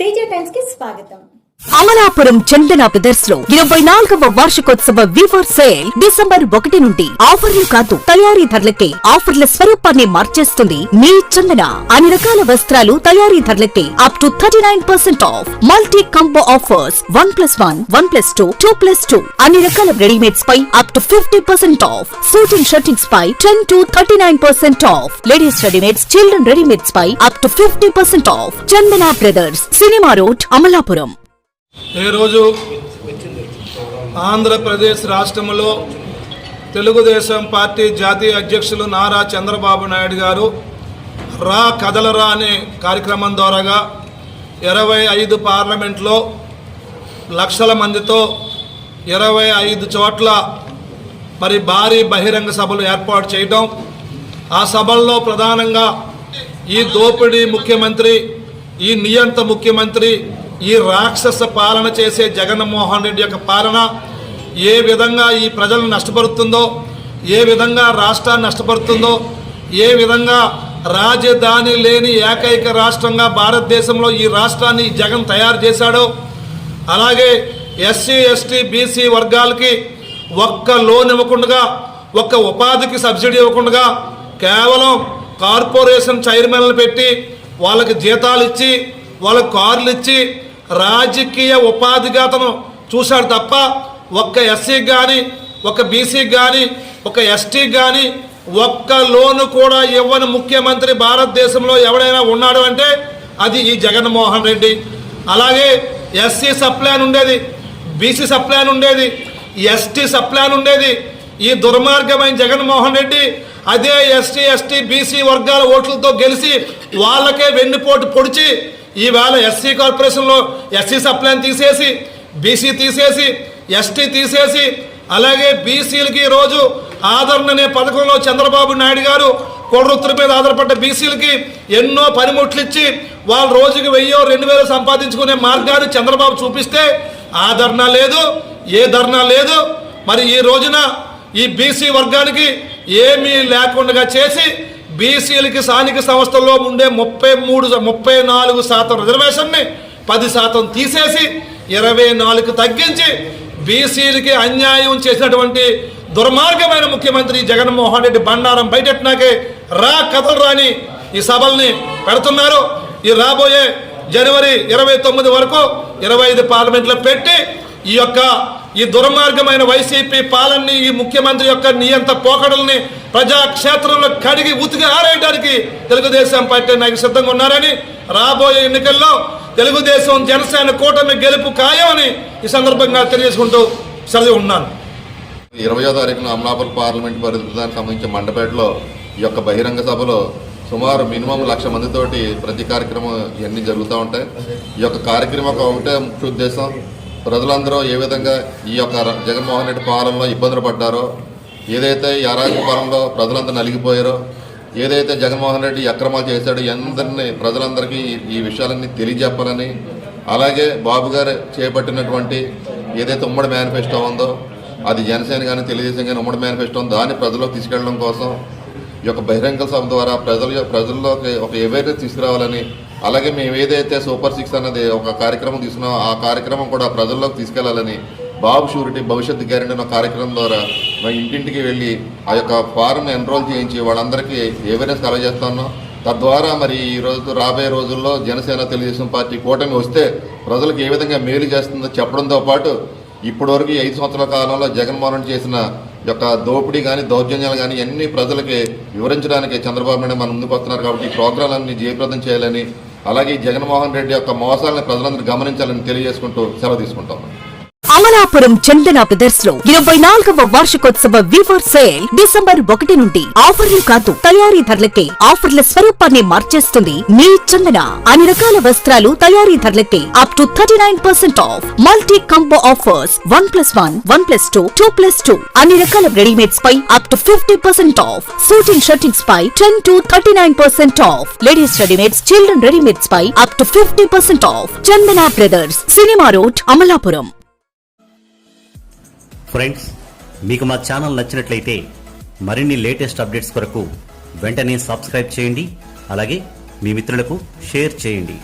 Teja times కి స్వాగతం. అమలాపురం చందన brothers లో 24వ వార్షికోత్సవ వీవర్ సేల్ డిసెంబర్ 1 నుండి. ఆఫర్లు కాదు, తయారీదారులకే ఆఫర్ల స్వరూపాన్ని మార్చేస్తుంది మీ చందన. అన్ని రకాల వస్త్రాలు తయారీదారులకే up to 39% off. Multi combo offers 1+1, 1+2, 2+2. అన్ని రకాల రెడీమేడ్స్ పై up to 50% off. Suiting shirtings పై 10 to 39% off. Ladies readymades, children readymades పై up to 50% off. Chandana brothers, cinema road, Amalapuram. ఈరోజు ఆంధ్రప్రదేశ్ రాష్ట్రంలో తెలుగుదేశం పార్టీ జాతీయ అధ్యక్షులు నారా చంద్రబాబు నాయుడు గారు రా కదలరా అనే కార్యక్రమం ద్వారాగా 25 పార్లమెంట్లో లక్షల మందితో 25 చోట్ల మరి భారీ బహిరంగ సభలు ఏర్పాటు చేయడం, ఆ సభల్లో ప్రధానంగా ఈ దోపిడీ ముఖ్యమంత్రి, ఈ నియంత ముఖ్యమంత్రి, ఈ రాక్షస పాలన చేసే జగన్మోహన్ రెడ్డి యొక్క పాలన ఏ విధంగా ఈ ప్రజలను నష్టపరుస్తుందో, ఏ విధంగా రాష్ట్రాన్ని నష్టపరుతుందో, ఏ విధంగా రాజధాని లేని ఏకైక రాష్ట్రంగా భారతదేశంలో ఈ రాష్ట్రాన్ని జగన్ తయారు చేశాడో, అలాగే ఎస్సీ ఎస్టీ బీసీ వర్గాలకి ఒక్క లోన్ ఇవ్వకుండా, ఒక్క ఉపాధికి సబ్సిడీ ఇవ్వకుండా కేవలం కార్పొరేషన్ చైర్మన్లు పెట్టి వాళ్ళకి జీతాలు ఇచ్చి, వాళ్ళకి కార్లు ఇచ్చి రాజకీయ ఉపాధిగా అతను చూశాడు తప్ప ఒక్క ఎస్సీకి కానీ, ఒక బీసీకి కానీ, ఒక ఎస్టీకి కానీ ఒక్క లోను కూడా ఇవ్వని ముఖ్యమంత్రి భారతదేశంలో ఎవడైనా ఉన్నాడు అంటే అది ఈ జగన్మోహన్ రెడ్డి. అలాగే ఎస్సీ సప్లాన్ ఉండేది, బీసీ సప్లాన్ ఉండేది, ఎస్టీ సప్లాన్ ఉండేది. ఈ దుర్మార్గమైన జగన్మోహన్ రెడ్డి అదే ఎస్టీ ఎస్టీ బీసీ వర్గాల ఓట్లతో గెలిచి వాళ్ళకే వెన్నుపోటు పొడిచి ఈవేళ ఎస్సీ కార్పొరేషన్లో ఎస్సీ సప్లాన్ తీసేసి, బీసీ తీసేసి, ఎస్టీ తీసేసి, అలాగే బీసీలకి రోజు ఆదరణ అనే పథకంలో చంద్రబాబు నాయుడు గారు కొడవృత్తుల మీద ఆధారపడ్డ బీసీలకి ఎన్నో పనిముట్లు ఇచ్చి వాళ్ళు రోజుకి 1000-2000 సంపాదించుకునే మార్గాన్ని చంద్రబాబు చూపిస్తే ఆ ధర్నా లేదు, ఏ ధర్నా లేదు. మరి ఈ రోజున ఈ బీసీ వర్గానికి ఏమీ లేకుండా చేసి బీసీలకి స్థానిక సంస్థల్లో ఉండే 34% రిజర్వేషన్ని 10% తీసేసి 24 తగ్గించి బీసీలకి అన్యాయం చేసినటువంటి దుర్మార్గమైన ముఖ్యమంత్రి జగన్మోహన్ రెడ్డి బండారం బయటెట్టినాకే రా కథలు రాని ఈ సభల్ని పెడుతున్నారు. ఈ రాబోయే జనవరి 29 వరకు 25 పార్లమెంట్లో పెట్టి ఈ దుర్మార్గమైన వైసీపీ పాలనని, ఈ ముఖ్యమంత్రి యొక్క నియంత పోకడల్ని ప్రజాక్షేత్రంలో కడిగి ఉతికి ఆరేయడానికి తెలుగుదేశం పార్టీ నాయకులు సిద్ధంగా ఉన్నారని, రాబోయే ఎన్నికల్లో తెలుగుదేశం జనసేన కూటమి గెలుపు ఖాయమని ఈ సందర్భంగా తెలియజేసుకుంటూ సెలవు ఉన్నాను. 20వ తారీఖున అమలాపురం పార్లమెంట్ పరిధికి సంబంధించి మండపేటలో ఈ యొక్క బహిరంగ సభలో సుమారు మినిమం 1,00,000 మందితోటి ప్రతి కార్యక్రమం ఇవన్నీ జరుగుతూ ఉంటాయి. ఈ యొక్క కార్యక్రమం ఒకటే ముఖ్య ఉద్దేశం, ప్రజలందరూ ఏ విధంగా ఈ యొక్క జగన్మోహన్ రెడ్డి పాలనలో ఇబ్బందులు పడ్డారో, ఏదైతే ఈ అరాజక పాలనలో ప్రజలందరూ నలిగిపోయారో, ఏదైతే జగన్మోహన్ రెడ్డి అక్రమాలు చేశాడో అందరినీ ప్రజలందరికీ ఈ విషయాలన్నీ తెలియజెప్పాలని, అలాగే బాబు గారు చేపట్టినటువంటి ఏదైతే ఉమ్మడి మేనిఫెస్టో ఉందో అది జనసేన కానీ తెలుగుదేశం కానీ ఉమ్మడి మేనిఫెస్టో ఉందో దాన్ని ప్రజల్లోకి తీసుకెళ్లడం కోసం ఈ యొక్క బహిరంగ సభ ద్వారా ప్రజల్లోకి ఒక అవేర్నెస్ తీసుకురావాలని, అలాగే మేము ఏదైతే సూపర్ 6 అన్నది ఒక కార్యక్రమం తీసుకున్నామో ఆ కార్యక్రమం కూడా ప్రజల్లోకి తీసుకెళ్లాలని, బాబు షూరిటీ భవిష్యత్తు గ్యారెంటీ అనే కార్యక్రమం ద్వారా మా ఇంటింటికి వెళ్ళి ఆ యొక్క ఫారంని ఎన్రోల్ చేయించి వాళ్ళందరికీ అవేర్నెస్ కలగజేస్తున్నాం. తద్వారా మరి ఈరోజు రాబోయే రోజుల్లో జనసేన తెలుగుదేశం పార్టీ కూటమి వస్తే ప్రజలకు ఏ విధంగా మేలు చేస్తుందో చెప్పడంతో పాటు ఇప్పటివరకు 5 సంవత్సరాల కాలంలో జగన్మోహన్ రెడ్డి చేసిన యొక్క దోపిడీ కానీ దౌర్జన్యాలు కానీ అన్ని ప్రజలకి వివరించడానికి చంద్రబాబు నాయుడు మన ముందుకు వస్తున్నారు. కాబట్టి ఈ ప్రోగ్రాంలన్నీ జయప్రదం చేయాలని, అలాగే జగన్మోహన్ రెడ్డి యొక్క మోసాలను ప్రజలందరూ గమనించాలని తెలియజేసుకుంటూ సెలవు తీసుకుంటాం. అమలాపురం చందన బ్రదర్స్ లో 24వ వార్షికోత్సవ వీవర్ సేల్ డిసెంబర్ 1 నుండి. ఆఫర్లు కాదు, తయారీదారులకే ఆఫర్ల స్వరూపాన్ని మార్చేస్తుంది మీ చందన. అన్ని రకాల వస్త్రాలు తయారీదారులకే up to 39% off. Multi combo offers 1+1, 1+2, 2+2. అన్ని రకాల రెడీమేడ్స్ పై up to 50% off. Suiting shirtings పై 10 to 39% off. Ladies readymades, children readymades పై up to 50% off. Chandana brothers, cinema road, Amalapuram. Friends, మీకు మా ఛానల్ నచ్చినట్లయితే మరిన్ని లేటెస్ట్ అప్డేట్స్ కొరకు వెంటనే సబ్స్క్రైబ్ చేయండి. అలాగే మీ మిత్రులకు షేర్ చేయండి.